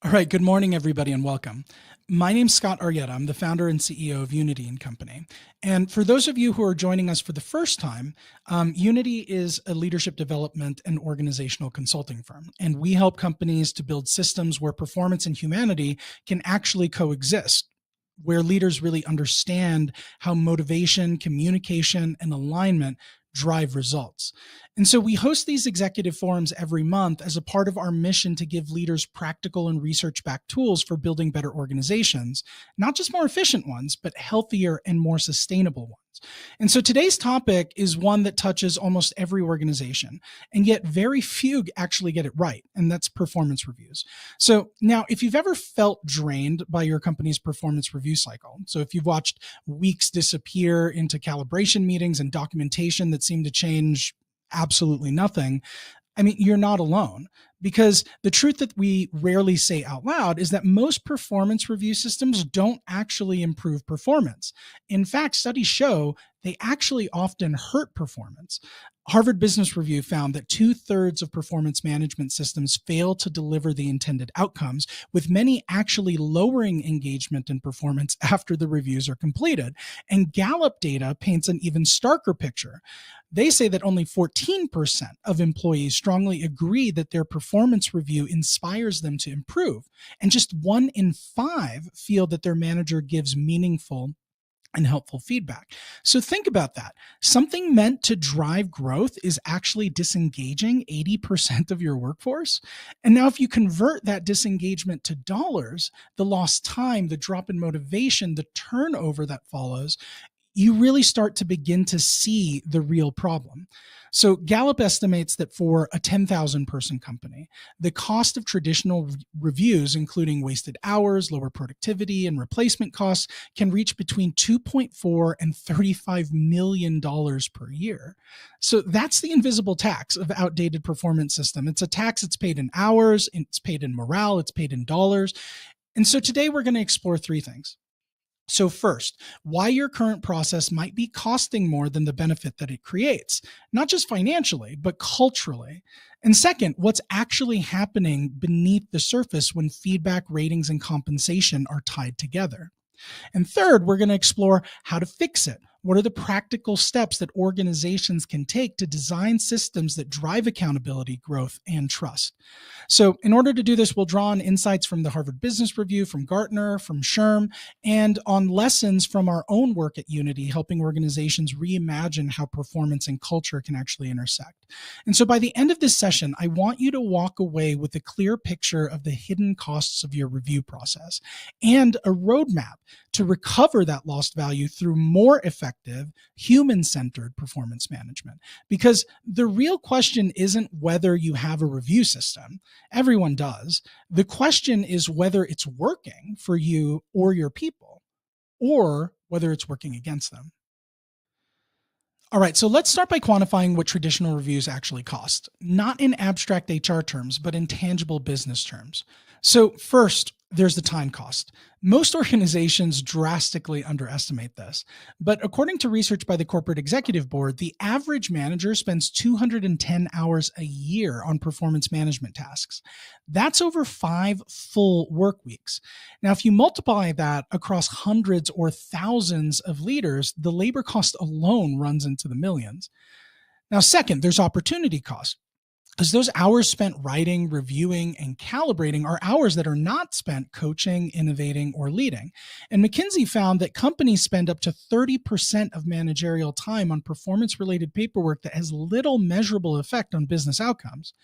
All right, good morning, everybody, and welcome. My name's Scott Arrieta. I'm the founder and CEO of Unity & Company. And for those of you who are joining us for the first time, Unity is a leadership development and organizational consulting firm. And we help companies to build systems where performance and humanity can actually coexist, where leaders really understand how motivation, communication, and alignment drive results. And so we host these executive forums every month as a part of our mission to give leaders practical and research-backed tools for building better organizations, not just more efficient ones, but healthier and more sustainable ones. And so today's topic is one that touches almost every organization, and yet very few actually get it right, and that's performance reviews. So now, if you've ever felt drained by your company's performance review cycle, so if you've watched weeks disappear into calibration meetings and documentation that seem to change absolutely nothing, I mean, you're not alone, because the truth that we rarely say out loud is that most performance review systems don't actually improve performance. In fact, studies show they actually often hurt performance. Harvard Business Review found that 2/3 of performance management systems fail to deliver the intended outcomes, with many actually lowering engagement and performance after the reviews are completed. And Gallup data paints an even starker picture. They say that only 14% of employees strongly agree that their performance review inspires them to improve, and just 1 in 5 feel that their manager gives meaningful and helpful feedback. So think about that. Something meant to drive growth is actually disengaging 80% of your workforce. And now if you convert that disengagement to dollars, the lost time, the drop in motivation, the turnover that follows, you really start to begin to see the real problem. So Gallup estimates that for a 10,000 person company, the cost of traditional reviews, including wasted hours, lower productivity, and replacement costs, can reach between $2.4 and $35 million per year. So that's the invisible tax of outdated performance system. It's a tax that's paid in hours, it's paid in morale, it's paid in dollars. And so today we're going to explore 3 things. So first, why your current process might be costing more than the benefit that it creates, not just financially, but culturally. And second, what's actually happening beneath the surface when feedback, ratings, and compensation are tied together. And third, we're going to explore how to fix it. What are the practical steps that organizations can take to design systems that drive accountability, growth, and trust? So in order to do this, we'll draw on insights from the Harvard Business Review, from Gartner, from SHRM, and on lessons from our own work at Unity, helping organizations reimagine how performance and culture can actually intersect. And so by the end of this session, I want you to walk away with a clear picture of the hidden costs of your review process and a roadmap to recover that lost value through more effective, human-centered performance management. Because the real question isn't whether you have a review system. Everyone does. The question is whether it's working for you or your people, or whether it's working against them. All right, so let's start by quantifying what traditional reviews actually cost, not in abstract HR terms, but in tangible business terms. So first, there's the time cost. Most organizations drastically underestimate this, but according to research by the Corporate Executive Board, the average manager spends 210 hours a year on performance management tasks. That's over 5 full work weeks. Now, if you multiply that across hundreds or thousands of leaders, the labor cost alone runs into the millions. Now, second, there's opportunity cost, because those hours spent writing, reviewing, and calibrating are hours that are not spent coaching, innovating, or leading. And McKinsey found that companies spend up to 30% of managerial time on performance-related paperwork that has little measurable effect on business outcomes.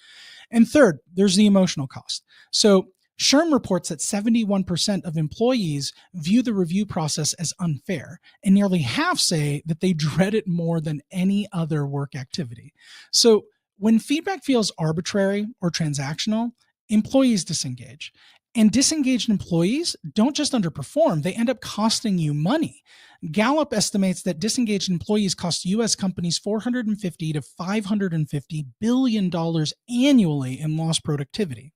And third, there's the emotional cost. So SHRM reports that 71% of employees view the review process as unfair, and nearly half say that they dread it more than any other work activity. So when feedback feels arbitrary or transactional, employees disengage. And disengaged employees don't just underperform, they end up costing you money. Gallup estimates that disengaged employees cost U.S. companies $450 to $550 billion annually in lost productivity.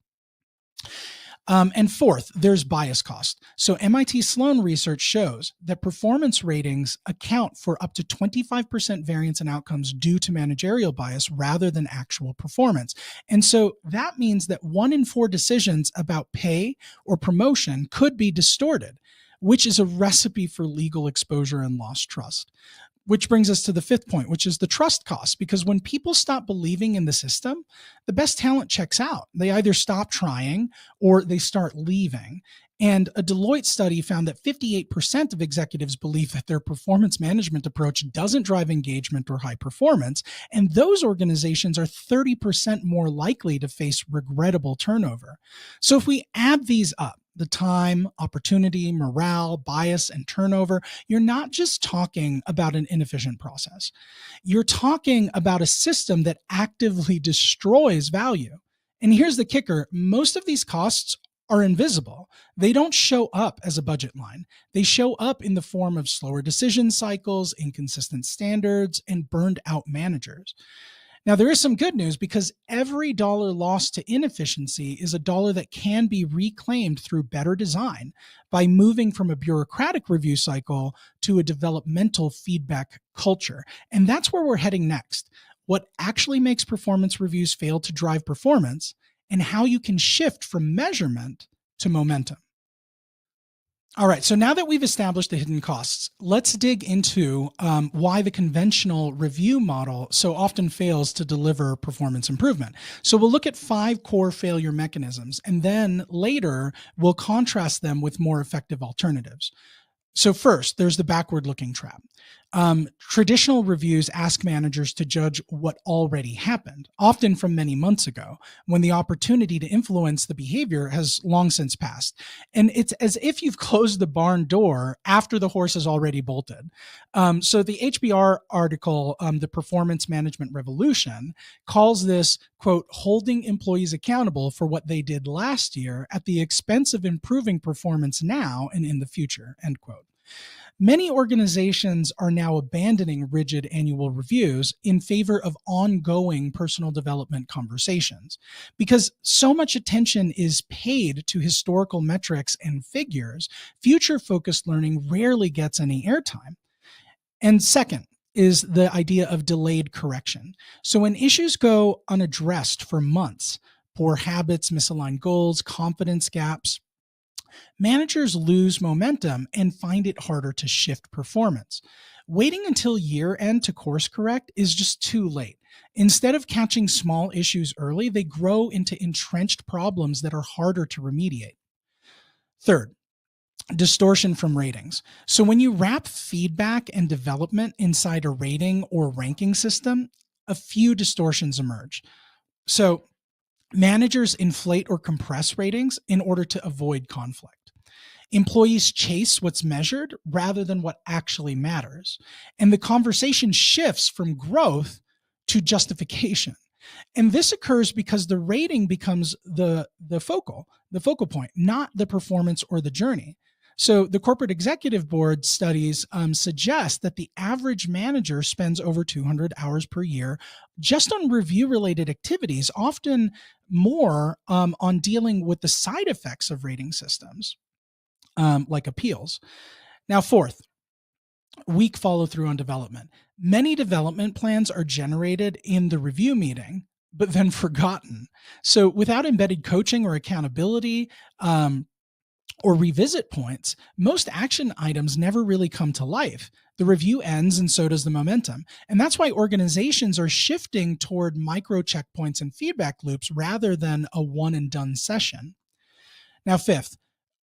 And fourth, there's bias cost. So MIT Sloan research shows that performance ratings account for up to 25% variance in outcomes due to managerial bias rather than actual performance. And so that means that 1 in 4 decisions about pay or promotion could be distorted, which is a recipe for legal exposure and lost trust. Which brings us to the fifth point, which is the trust cost. Because when people stop believing in the system, the best talent checks out. They either stop trying or they start leaving. And a Deloitte study found that 58% of executives believe that their performance management approach doesn't drive engagement or high performance. And those organizations are 30% more likely to face regrettable turnover. So if we add these up, the time, opportunity, morale, bias, and turnover, you're not just talking about an inefficient process. You're talking about a system that actively destroys value. And here's the kicker. Most of these costs are invisible. They don't show up as a budget line. They show up in the form of slower decision cycles, inconsistent standards, and burned out managers. Now, there is some good news because every dollar lost to inefficiency is a dollar that can be reclaimed through better design by moving from a bureaucratic review cycle to a developmental feedback culture. And that's where we're heading next. What actually makes performance reviews fail to drive performance and how you can shift from measurement to momentum. All right, so now that we've established the hidden costs, let's dig into why the conventional review model so often fails to deliver performance improvement. So we'll look at 5 core failure mechanisms, and then later we'll contrast them with more effective alternatives. So first, there's the backward-looking trap. Traditional reviews ask managers to judge what already happened, often from many months ago, when the opportunity to influence the behavior has long since passed. And it's as if you've closed the barn door after the horse has already bolted. So the HBR article, The Performance Management Revolution, calls this, quote, holding employees accountable for what they did last year at the expense of improving performance now and in the future, end quote. Many organizations are now abandoning rigid annual reviews in favor of ongoing personal development conversations because so much attention is paid to historical metrics and figures. Future-focused learning rarely gets any airtime. And second is the idea of delayed correction. So when issues go unaddressed for months, poor habits, misaligned goals, confidence gaps, managers lose momentum and find it harder to shift performance. Waiting until year end to course correct is just too late. Instead of catching small issues early, they grow into entrenched problems that are harder to remediate. Third, distortion from ratings. So when you wrap feedback and development inside a rating or ranking system, a few distortions emerge. So managers inflate or compress ratings in order to avoid conflict. Employees chase what's measured rather than what actually matters. And the conversation shifts from growth to justification. And this occurs because the rating becomes the focal point, not the performance or the journey. So the corporate executive board studies suggest that the average manager spends over 200 hours per year just on review-related activities, often more on dealing with the side effects of rating systems, like appeals. Now, fourth, weak follow-through on development. Many development plans are generated in the review meeting, but then forgotten. So without embedded coaching or accountability, or revisit points, most action items never really come to life. The review ends and so does the momentum. And that's why organizations are shifting toward micro checkpoints and feedback loops rather than a one and done session. Now, fifth,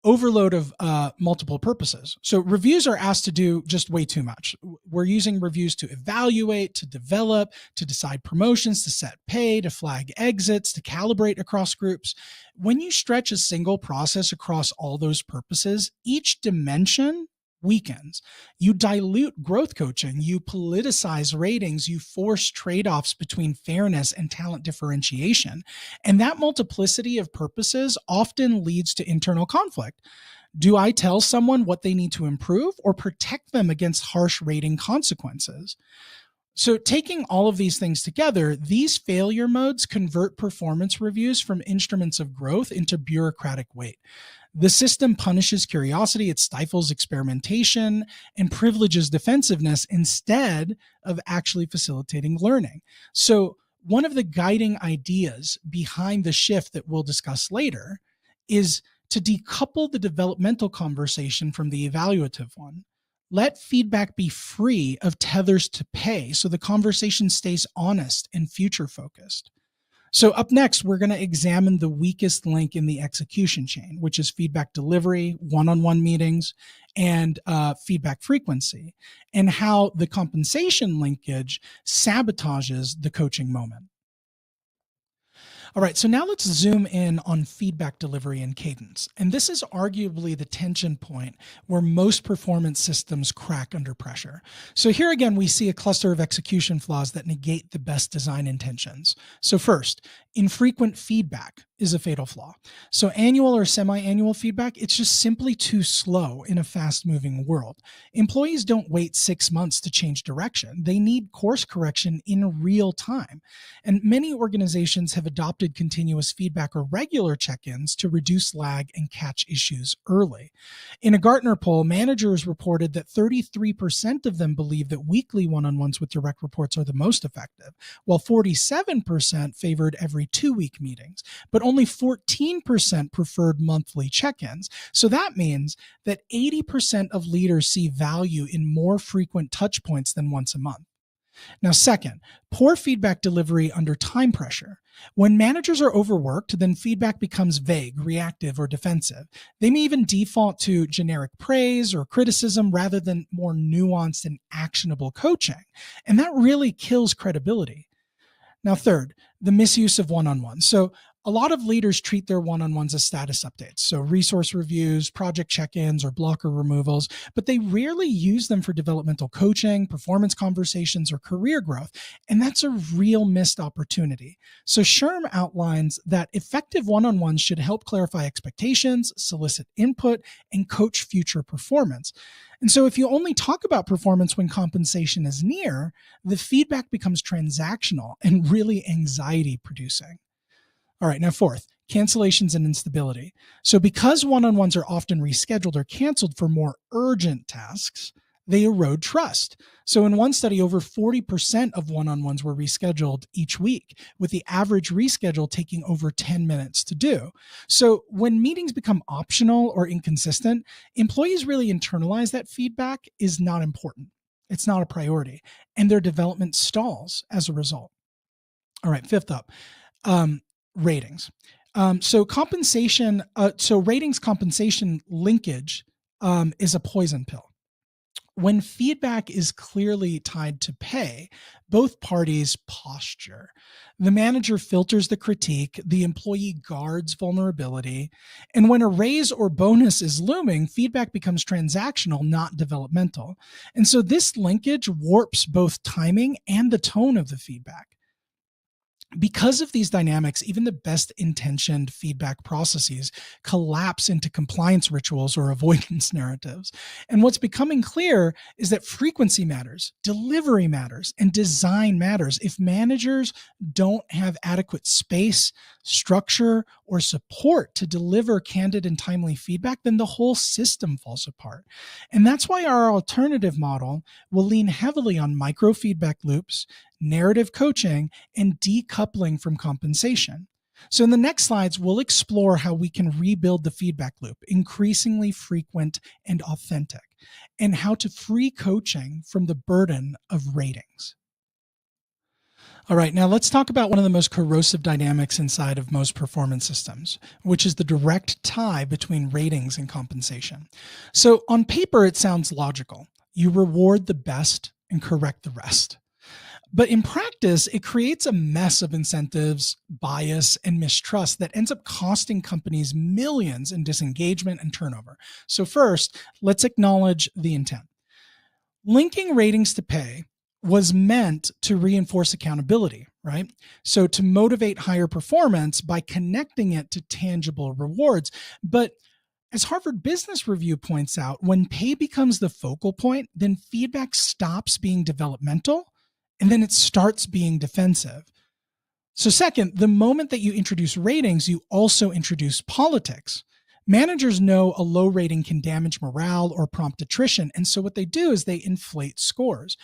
overload of multiple purposes. So reviews are asked to do just way too much. We're using reviews to evaluate, to develop, to decide promotions, to set pay, to flag exits, to calibrate across groups. When you stretch a single process across all those purposes, each dimension weakens. You dilute growth coaching, you politicize ratings, you force trade-offs between fairness and talent differentiation. And that multiplicity of purposes often leads to internal conflict. Do I tell someone what they need to improve or protect them against harsh rating consequences? So, taking all of these things together, these failure modes convert performance reviews from instruments of growth into bureaucratic weight. The system punishes curiosity, it stifles experimentation, and privileges defensiveness instead of actually facilitating learning. So, one of the guiding ideas behind the shift that we'll discuss later is to decouple the developmental conversation from the evaluative one. Let feedback be free of tethers to pay so the conversation stays honest and future focused. So, up next, we're going to examine the weakest link in the execution chain, which is feedback delivery, one on one meetings, and feedback frequency, and how the compensation linkage sabotages the coaching moment. All right, so now let's zoom in on feedback delivery and cadence. And this is arguably the tension point where most performance systems crack under pressure. So here again, we see a cluster of execution flaws that negate the best design intentions. So first, infrequent feedback is a fatal flaw. So annual or semi-annual feedback, it's just simply too slow in a fast-moving world. Employees don't wait 6 months to change direction. They need course correction in real time. And many organizations have adopted continuous feedback or regular check-ins to reduce lag and catch issues early. In a Gartner poll, managers reported that 33% of them believe that weekly one-on-ones with direct reports are the most effective, while 47% favored every 2-week meetings, but only 14% preferred monthly check-ins. So that means that 80% of leaders see value in more frequent touch points than once a month. Now, second, poor feedback delivery under time pressure. When managers are overworked, then feedback becomes vague, reactive, or defensive. They may even default to generic praise or criticism rather than more nuanced and actionable coaching. And that really kills credibility. Now, third, the misuse of one-on-ones. So a lot of leaders treat their one-on-ones as status updates. So resource reviews, project check-ins, or blocker removals, but they rarely use them for developmental coaching, performance conversations, or career growth. And that's a real missed opportunity. So SHRM outlines that effective one-on-ones should help clarify expectations, solicit input, and coach future performance. And so if you only talk about performance when compensation is near, the feedback becomes transactional and really anxiety producing. All right, now fourth, cancellations and instability. So because one-on-ones are often rescheduled or canceled for more urgent tasks, they erode trust. So in one study, over 40% of one-on-ones were rescheduled each week, with the average reschedule taking over 10 minutes to do. So when meetings become optional or inconsistent, employees really internalize that feedback is not important. It's not a priority, and their development stalls as a result. All right, fifth up, ratings. So ratings compensation linkage is a poison pill. When feedback is clearly tied to pay, both parties posture. The manager filters the critique, the employee guards vulnerability, and when a raise or bonus is looming, feedback becomes transactional, not developmental. And so this linkage warps both timing and the tone of the feedback. Because of these dynamics, even the best intentioned feedback processes collapse into compliance rituals or avoidance narratives. And what's becoming clear is that frequency matters, delivery matters, and design matters. If managers don't have adequate space, structure, or support to deliver candid and timely feedback, then the whole system falls apart. And that's why our alternative model will lean heavily on micro feedback loops, narrative coaching, and decoupling from compensation. So in the next slides, we'll explore how we can rebuild the feedback loop, increasingly frequent and authentic, and how to free coaching from the burden of ratings. All right, now let's talk about one of the most corrosive dynamics inside of most performance systems, which is the direct tie between ratings and compensation. So on paper, it sounds logical. You reward the best and correct the rest. But in practice, it creates a mess of incentives, bias, and mistrust that ends up costing companies millions in disengagement and turnover. So first, let's acknowledge the intent. Linking ratings to pay was meant to reinforce accountability, right? So to motivate higher performance by connecting it to tangible rewards. But as Harvard Business Review points out, when pay becomes the focal point, then feedback stops being developmental and then it starts being defensive. So second, the moment that you introduce ratings, you also introduce politics. Managers know a low rating can damage morale or prompt attrition. And so what they do is they inflate scores.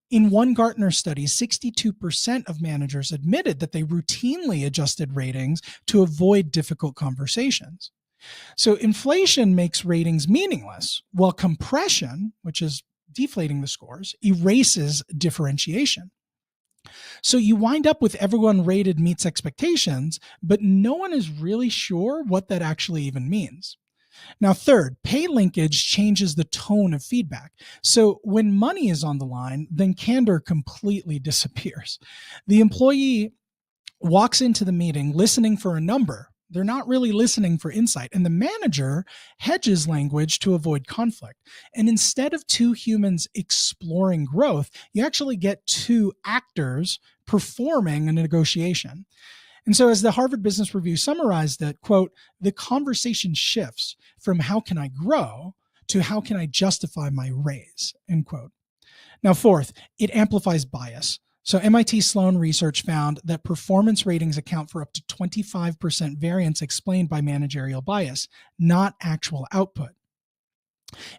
In one Gartner study, 62% of managers admitted that they routinely adjusted ratings to avoid difficult conversations. So inflation makes ratings meaningless, while compression, which is deflating the scores, erases differentiation. So you wind up with everyone rated meets expectations, but no one is really sure what that actually even means. Now, third, pay linkage changes the tone of feedback. So when money is on the line, then candor completely disappears. The employee walks into the meeting listening for a number. They're not really listening for insight. And the manager hedges language to avoid conflict. And instead of two humans exploring growth, you actually get two actors performing a negotiation. And so as the Harvard Business Review summarized it, quote, the conversation shifts from how can I grow to how can I justify my raise, end quote. Now, fourth, it amplifies bias. So MIT Sloan research found that performance ratings account for up to 25% variance explained by managerial bias, not actual output.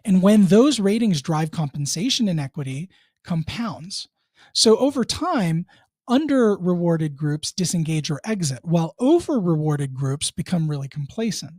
And when those ratings drive compensation inequity, compounds. So over time, under-rewarded groups disengage or exit, while over-rewarded groups become really complacent.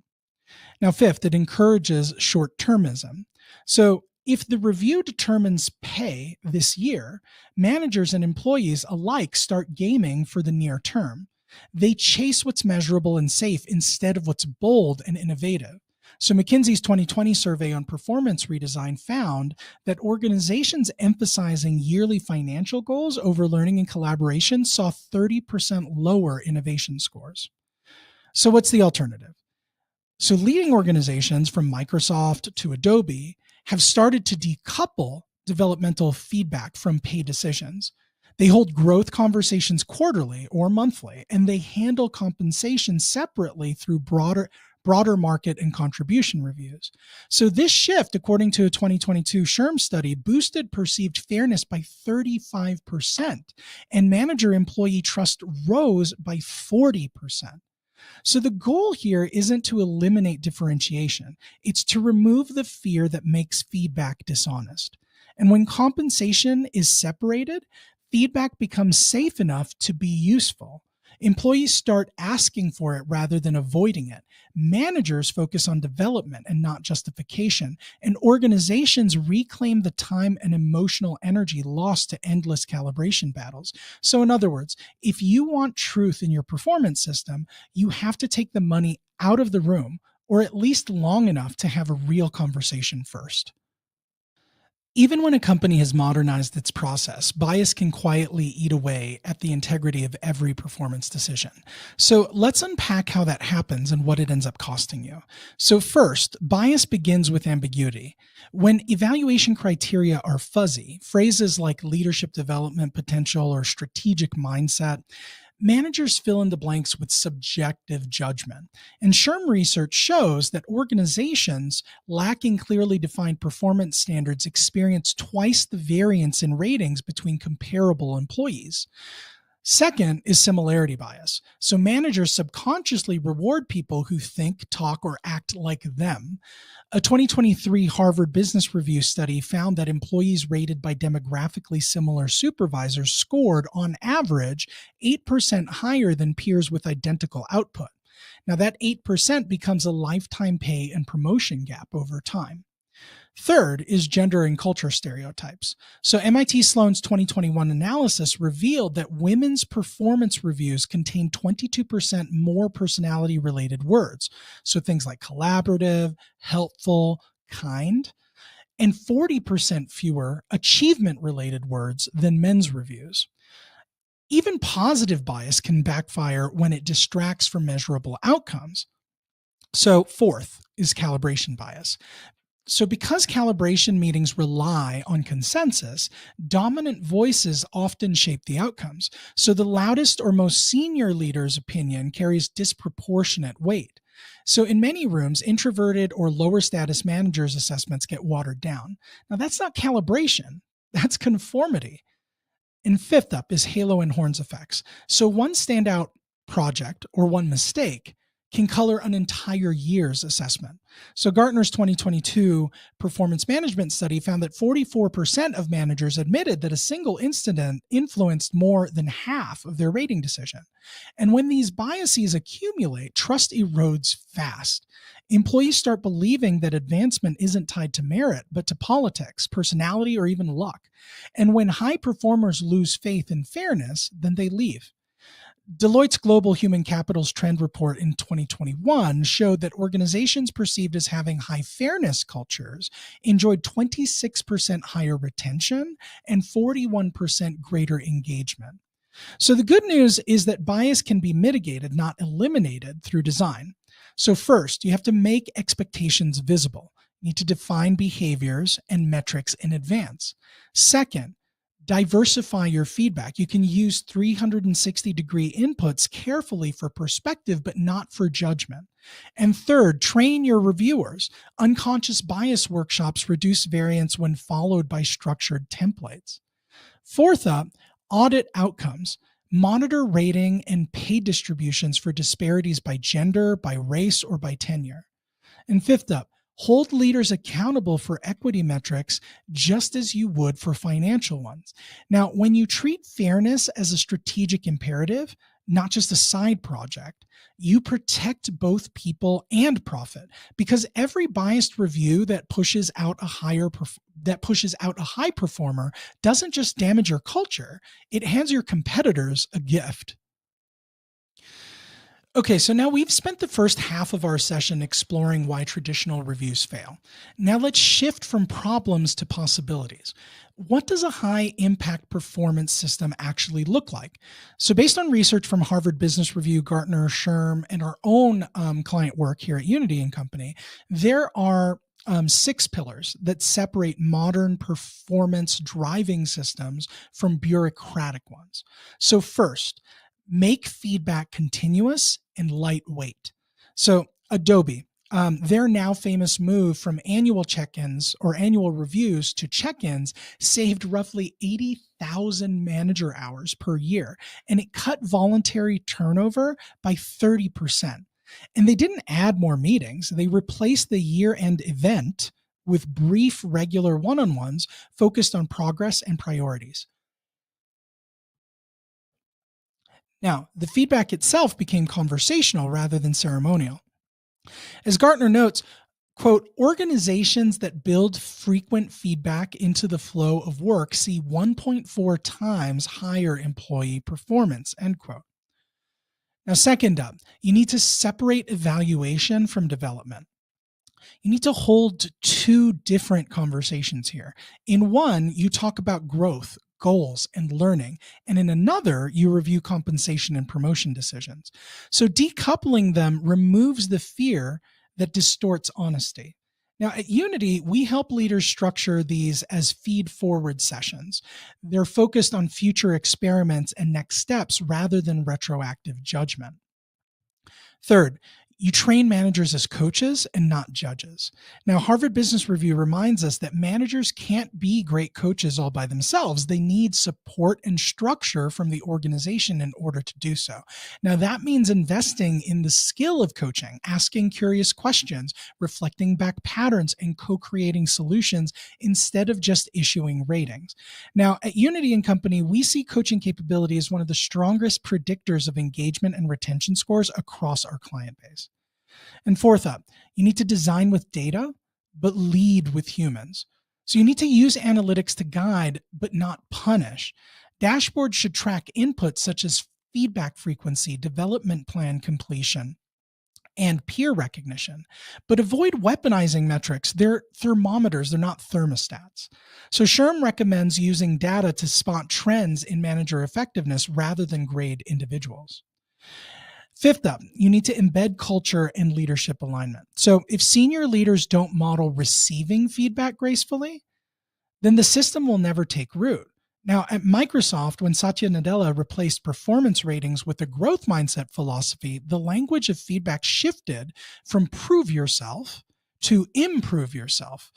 Now, fifth, it encourages short-termism. So if the review determines pay this year, managers and employees alike start gaming for the near term. They chase what's measurable and safe instead of what's bold and innovative. So McKinsey's 2020 survey on performance redesign found that organizations emphasizing yearly financial goals over learning and collaboration saw 30% lower innovation scores. So what's the alternative? So leading organizations from Microsoft to Adobe have started to decouple developmental feedback from pay decisions. They hold growth conversations quarterly or monthly, and they handle compensation separately through broader market and contribution reviews. So this shift, according to a 2022 SHRM study, boosted perceived fairness by 35%, and manager-employee trust rose by 40%. So the goal here isn't to eliminate differentiation. It's to remove the fear that makes feedback dishonest. And when compensation is separated, feedback becomes safe enough to be useful. Employees start asking for it rather than avoiding it. Managers focus on development and not justification. And organizations reclaim the time and emotional energy lost to endless calibration battles. So in other words, if you want truth in your performance system, you have to take the money out of the room, or at least long enough to have a real conversation first. Even when a company has modernized its process, bias can quietly eat away at the integrity of every performance decision. So let's unpack how that happens and what it ends up costing you. So first, bias begins with ambiguity. When evaluation criteria are fuzzy, phrases like leadership development potential or strategic mindset, managers fill in the blanks with subjective judgment. And SHRM research shows that organizations lacking clearly defined performance standards experience twice the variance in ratings between comparable employees. Second is similarity bias. So managers subconsciously reward people who think, talk, or act like them. A 2023 Harvard Business Review study found that employees rated by demographically similar supervisors scored, on average, 8% higher than peers with identical output. Now, that 8% becomes a lifetime pay and promotion gap over time. Third is gender and culture stereotypes. So MIT Sloan's 2021 analysis revealed that women's performance reviews contain 22% more personality-related words. So things like collaborative, helpful, kind, and 40% fewer achievement-related words than men's reviews. Even positive bias can backfire when it distracts from measurable outcomes. So fourth is calibration bias. So because calibration meetings rely on consensus, dominant voices often shape the outcomes. So the loudest or most senior leader's opinion carries disproportionate weight. So in many rooms, introverted or lower status managers' assessments get watered down. Now that's not calibration, that's conformity. And fifth up is halo and horns effects. So one standout project or one mistake can color an entire year's assessment. So Gartner's 2022 performance management study found that 44% of managers admitted that a single incident influenced more than half of their rating decision. And when these biases accumulate, trust erodes fast. Employees start believing that advancement isn't tied to merit, but to politics, personality, or even luck. And when high performers lose faith in fairness, then they leave. Deloitte's Global Human Capital's Trend Report in 2021 showed that organizations perceived as having high fairness cultures enjoyed 26% higher retention and 41% greater engagement. So the good news is that bias can be mitigated, not eliminated, through design. So first, you have to make expectations visible. You need to define behaviors and metrics in advance. Second, diversify your feedback. You can use 360-degree inputs carefully for perspective, but not for judgment. And third, train your reviewers. Unconscious bias workshops reduce variance when followed by structured templates. Fourth up, audit outcomes. Monitor rating and pay distributions for disparities by gender, by race, or by tenure. And fifth up, hold leaders accountable for equity metrics just as you would for financial ones. Now, when you treat fairness as a strategic imperative, not just a side project, you protect both people and profit, because every biased review that pushes out a high performer doesn't just damage your culture, it hands your competitors a gift. Okay, so now we've spent the first half of our session exploring why traditional reviews fail. Now let's shift from problems to possibilities. What does a high impact performance system actually look like? So based on research from Harvard Business Review, Gartner, SHRM, and our own client work here at Unity & Company, there are 6 pillars that separate modern performance driving systems from bureaucratic ones. So first, make feedback continuous and lightweight. So Adobe, their now famous move from annual check-ins or annual reviews to check-ins saved roughly 80,000 manager hours per year, and it cut voluntary turnover by 30%. And they didn't add more meetings. They replaced the year-end event with brief, regular one-on-ones focused on progress and priorities. Now, the feedback itself became conversational rather than ceremonial. As Gartner notes, quote, organizations that build frequent feedback into the flow of work see 1.4 times higher employee performance, end quote. Now, second up, you need to separate evaluation from development. You need to hold 2 different conversations here. In one, you talk about growth, goals, and learning. And in another, you review compensation and promotion decisions. So decoupling them removes the fear that distorts honesty. Now, at Unity, we help leaders structure these as feed-forward sessions. They're focused on future experiments and next steps rather than retroactive judgment. Third, you train managers as coaches and not judges. Now, Harvard Business Review reminds us that managers can't be great coaches all by themselves. They need support and structure from the organization in order to do so. Now, that means investing in the skill of coaching, asking curious questions, reflecting back patterns, and co-creating solutions instead of just issuing ratings. Now, at Unity & Company, we see coaching capability as one of the strongest predictors of engagement and retention scores across our client base. And fourth up, you need to design with data, but lead with humans. So you need to use analytics to guide, but not punish. Dashboards should track inputs such as feedback frequency, development plan completion, and peer recognition, but avoid weaponizing metrics. They're thermometers, they're not thermostats. So SHRM recommends using data to spot trends in manager effectiveness rather than grade individuals. Fifth up, you need to embed culture and leadership alignment. So if senior leaders don't model receiving feedback gracefully, then the system will never take root. Now, at Microsoft, when Satya Nadella replaced performance ratings with a growth mindset philosophy, the language of feedback shifted from prove yourself to improve yourself.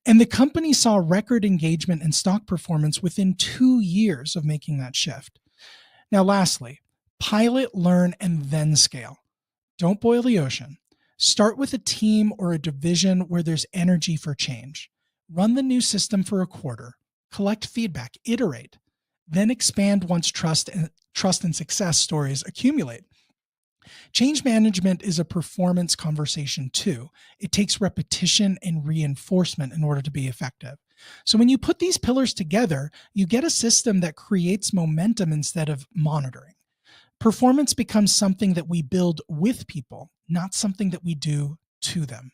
And the company saw record engagement and stock performance within 2 years of making that shift. Now, lastly, pilot, learn, and then scale. Don't boil the ocean. Start with a team or a division where there's energy for change. Run the new system for a quarter. Collect feedback, iterate, then expand once trust and success stories accumulate. Change management is a performance conversation too. It takes repetition and reinforcement in order to be effective. So when you put these pillars together, you get a system that creates momentum instead of monitoring. Performance becomes something that we build with people, not something that we do to them.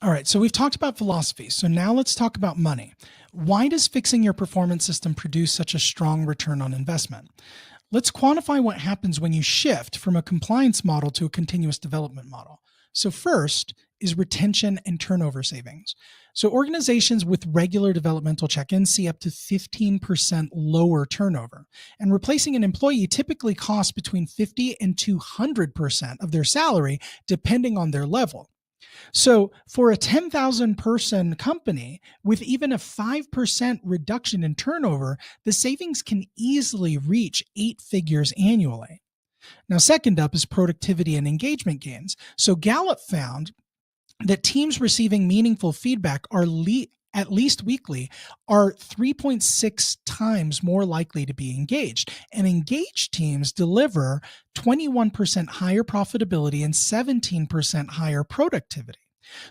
All right, so we've talked about philosophy. So now let's talk about money. Why does fixing your performance system produce such a strong return on investment? Let's quantify what happens when you shift from a compliance model to a continuous development model. So first is retention and turnover savings. So organizations with regular developmental check-ins see up to 15% lower turnover. And replacing an employee typically costs between 50 and 200% of their salary, depending on their level. So for a 10,000 person company with even a 5% reduction in turnover, the savings can easily reach 8 figures annually. Now, second up is productivity and engagement gains. So Gallup found that teams receiving meaningful feedback at least weekly are 3.6 times more likely to be engaged. And engaged teams deliver 21% higher profitability and 17% higher productivity.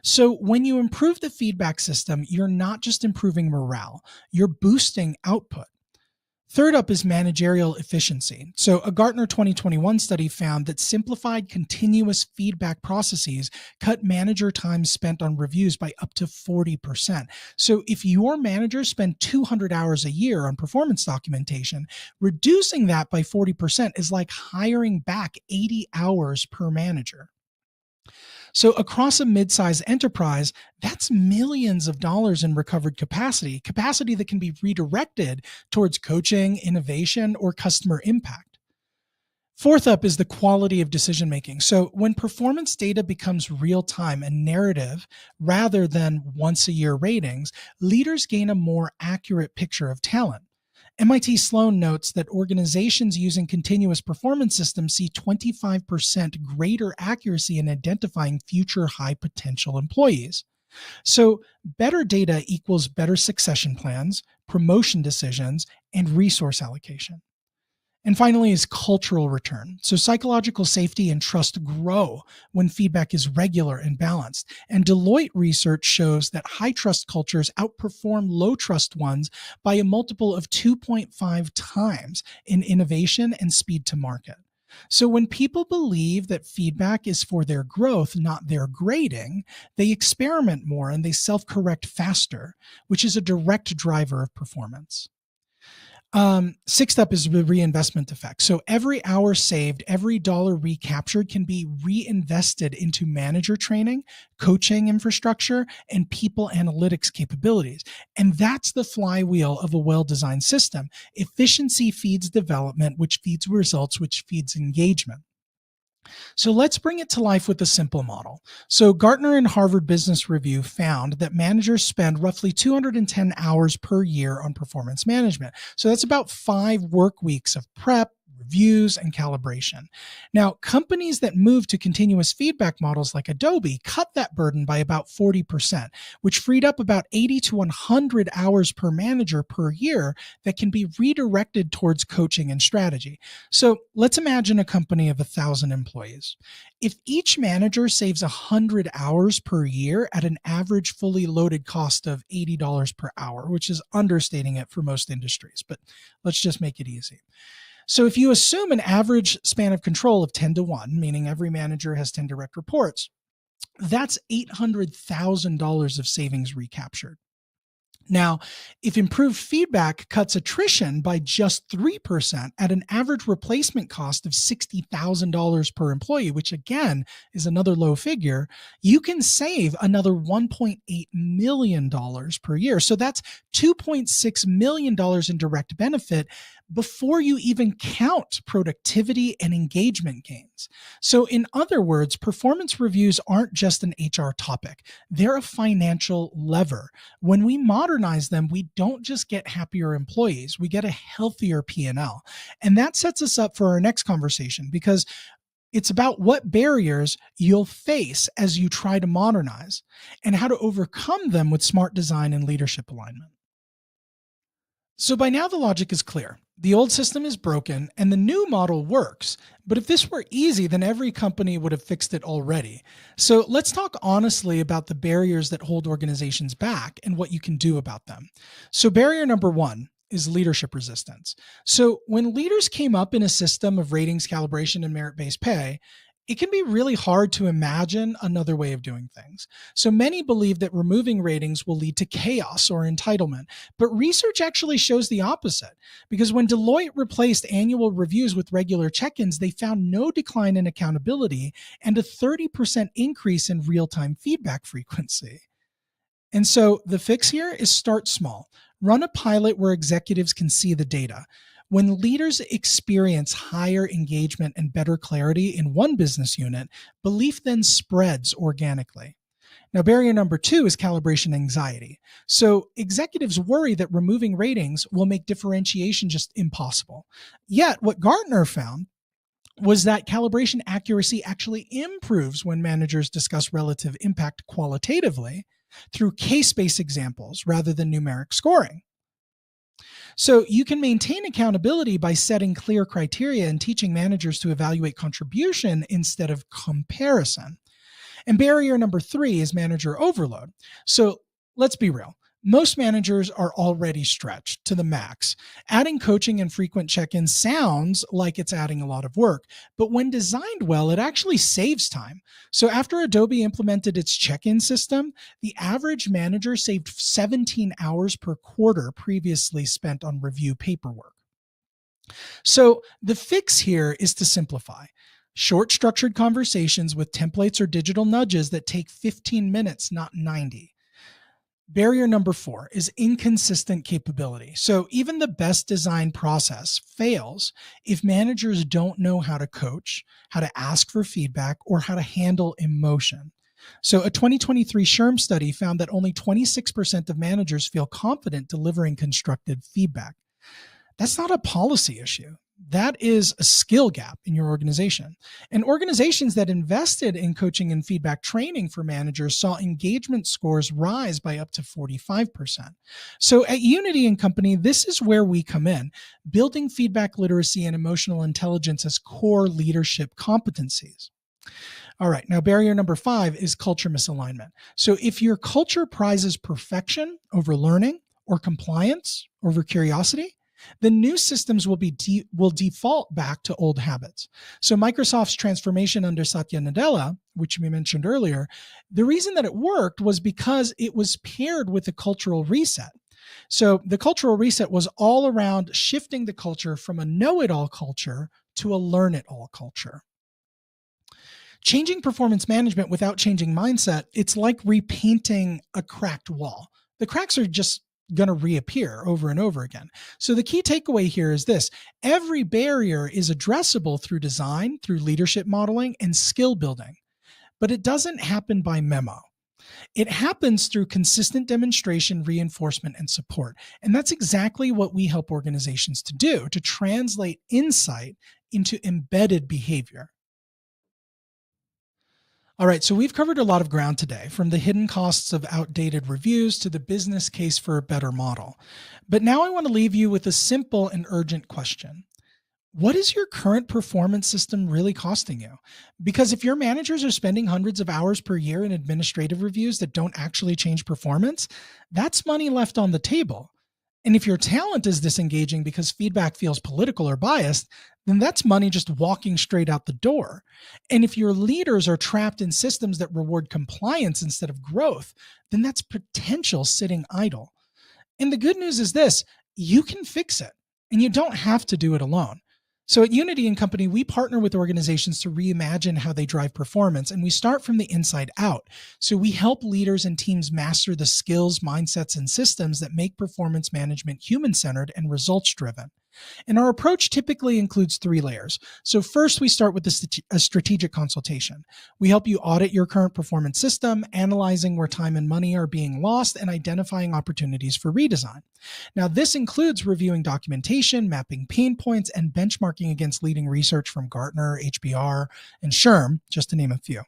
So when you improve the feedback system, you're not just improving morale, you're boosting output. Third up is managerial efficiency. So a Gartner 2021 study found that simplified continuous feedback processes cut manager time spent on reviews by up to 40%. So if your managers spend 200 hours a year on performance documentation, reducing that by 40% is like hiring back 80 hours per manager. So across a mid-sized enterprise, that's millions of dollars in recovered capacity that can be redirected towards coaching, innovation, or customer impact. Fourth up is the quality of decision making. So when performance data becomes real time and narrative rather than once a year ratings, leaders gain a more accurate picture of talent. MIT Sloan notes that organizations using continuous performance systems see 25% greater accuracy in identifying future high potential employees. So better data equals better succession plans, promotion decisions, and resource allocation. And finally is cultural return. So psychological safety and trust grow when feedback is regular and balanced. And Deloitte research shows that high trust cultures outperform low trust ones by a multiple of 2.5 times in innovation and speed to market. So when people believe that feedback is for their growth, not their grading, they experiment more and they self-correct faster, which is a direct driver of performance. Sixth up is the reinvestment effect. So every hour saved, every dollar recaptured can be reinvested into manager training, coaching infrastructure, and people analytics capabilities. And that's the flywheel of a well-designed system. Efficiency feeds development, which feeds results, which feeds engagement. So let's bring it to life with a simple model. So Gartner and Harvard Business Review found that managers spend roughly 210 hours per year on performance management. So that's about 5 work weeks of prep, reviews, and calibration. Now, companies that move to continuous feedback models like Adobe cut that burden by about 40%, which freed up about 80 to 100 hours per manager per year that can be redirected towards coaching and strategy. So let's imagine a company of 1,000 employees. If each manager saves 100 hours per year at an average fully loaded cost of $80 per hour, which is understating it for most industries, but let's just make it easy. So if you assume an average span of control of 10 to 1, meaning every manager has 10 direct reports, that's $800,000 of savings recaptured. Now, if improved feedback cuts attrition by just 3% at an average replacement cost of $60,000 per employee, which again is another low figure, you can save another $1.8 million per year. So that's $2.6 million in direct benefit before you even count productivity and engagement gains. So, in other words, performance reviews aren't just an HR topic, they're a financial lever. When we modernize them, we don't just get happier employees, we get a healthier P&L. And that sets us up for our next conversation because it's about what barriers you'll face as you try to modernize and how to overcome them with smart design and leadership alignment. So by now, the logic is clear. The old system is broken and the new model works. But if this were easy, then every company would have fixed it already. So let's talk honestly about the barriers that hold organizations back and what you can do about them. So, barrier number one is leadership resistance. So, when leaders came up in a system of ratings, calibration, and merit based pay, it can be really hard to imagine another way of doing things. So many believe that removing ratings will lead to chaos or entitlement, but research actually shows the opposite. Because when Deloitte replaced annual reviews with regular check-ins, they found no decline in accountability and a 30% increase in real-time feedback frequency. And so the fix here is start small. Run a pilot where executives can see the data. When leaders experience higher engagement and better clarity in one business unit, belief then spreads organically. Now, barrier number two is calibration anxiety. So executives worry that removing ratings will make differentiation just impossible. Yet, what Gartner found was that calibration accuracy actually improves when managers discuss relative impact qualitatively through case-based examples rather than numeric scoring. So you can maintain accountability by setting clear criteria and teaching managers to evaluate contribution instead of comparison. And barrier number three is manager overload. So let's be real. Most managers are already stretched to the max. Adding coaching and frequent check-ins sounds like it's adding a lot of work, but when designed well, it actually saves time. So after Adobe implemented its check-in system, the average manager saved 17 hours per quarter previously spent on review paperwork. So the fix here is to simplify. Short, structured conversations with templates or digital nudges that take 15 minutes, not 90. Barrier number four is inconsistent capability. So even the best designed process fails if managers don't know how to coach, how to ask for feedback, or how to handle emotion. So a 2023 SHRM study found that only 26% of managers feel confident delivering constructive feedback. That's not a policy issue. That is a skill gap in your organization. And organizations that invested in coaching and feedback training for managers saw engagement scores rise by up to 45%. So at Unity and Company, this is where we come in, building feedback literacy and emotional intelligence as core leadership competencies. All right, now barrier number five is culture misalignment. So if your culture prizes perfection over learning or compliance over curiosity, the new systems will default back to old habits. So Microsoft's transformation under Satya Nadella, which we mentioned earlier, the reason that it worked was because it was paired with a cultural reset. So the cultural reset was all around shifting the culture from a know-it-all culture to a learn-it-all culture. Changing performance management without changing mindset, it's like repainting a cracked wall. The cracks are just going to reappear over and over again. So the key takeaway here is this: every barrier is addressable through design, through leadership modeling, and skill building. But it doesn't happen by memo. It happens through consistent demonstration, reinforcement, and support. And that's exactly what we help organizations to do, to translate insight into embedded behavior. All right, so we've covered a lot of ground today, from the hidden costs of outdated reviews to the business case for a better model. But now I want to leave you with a simple and urgent question. What is your current performance system really costing you? Because if your managers are spending hundreds of hours per year in administrative reviews that don't actually change performance, that's money left on the table. And if your talent is disengaging because feedback feels political or biased, then that's money just walking straight out the door. And if your leaders are trapped in systems that reward compliance instead of growth, then that's potential sitting idle. And the good news is this: you can fix it, and you don't have to do it alone. So at Unity and Company, we partner with organizations to reimagine how they drive performance, and we start from the inside out. So we help leaders and teams master the skills, mindsets, and systems that make performance management human-centered and results-driven. And our approach typically includes 3 layers. So first, we start with a strategic consultation. We help you audit your current performance system, analyzing where time and money are being lost, and identifying opportunities for redesign. Now, this includes reviewing documentation, mapping pain points, and benchmarking against leading research from Gartner, HBR, and SHRM, just to name a few.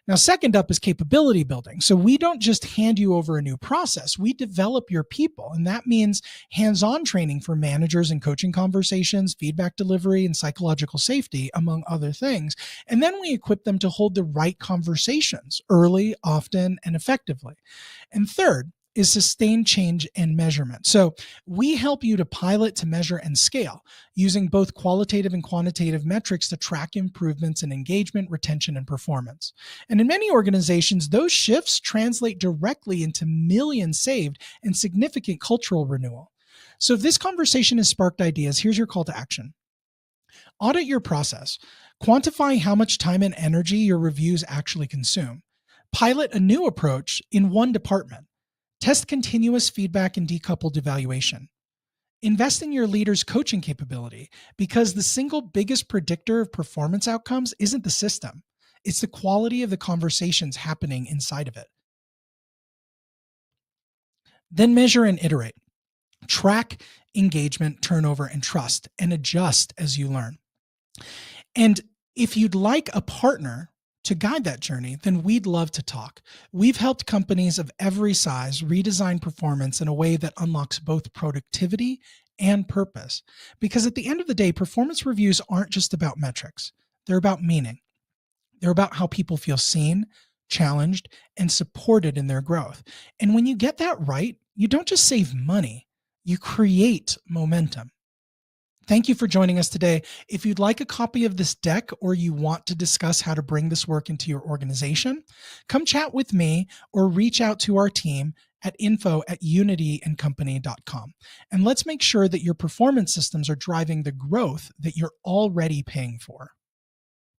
Now, second up is capability building. So we don't just hand you over a new process, we develop your people. And that means hands-on training for managers and coaching conversations, feedback delivery, and psychological safety, among other things. And then we equip them to hold the right conversations early, often, and effectively. And third is sustained change and measurement. So we help you to pilot, to measure, and scale using both qualitative and quantitative metrics to track improvements in engagement, retention, and performance. And in many organizations, those shifts translate directly into millions saved and significant cultural renewal. So if this conversation has sparked ideas, here's your call to action. Audit your process. Quantify how much time and energy your reviews actually consume. Pilot a new approach in one department. Test continuous feedback and decoupled evaluation. Invest in your leader's coaching capability, because the single biggest predictor of performance outcomes isn't the system. It's the quality of the conversations happening inside of it. Then measure and iterate. Track engagement, turnover, and trust, and adjust as you learn. And if you'd like a partner to guide that journey, then we'd love to talk. We've helped companies of every size redesign performance in a way that unlocks both productivity and purpose. Because at the end of the day, performance reviews aren't just about metrics. They're about meaning. They're about how people feel seen, challenged, and supported in their growth. And when you get that right, you don't just save money, you create momentum. Thank you for joining us today. If you'd like a copy of this deck, or you want to discuss how to bring this work into your organization, come chat with me or reach out to our team at info@unityandcompany.com. And let's make sure that your performance systems are driving the growth that you're already paying for.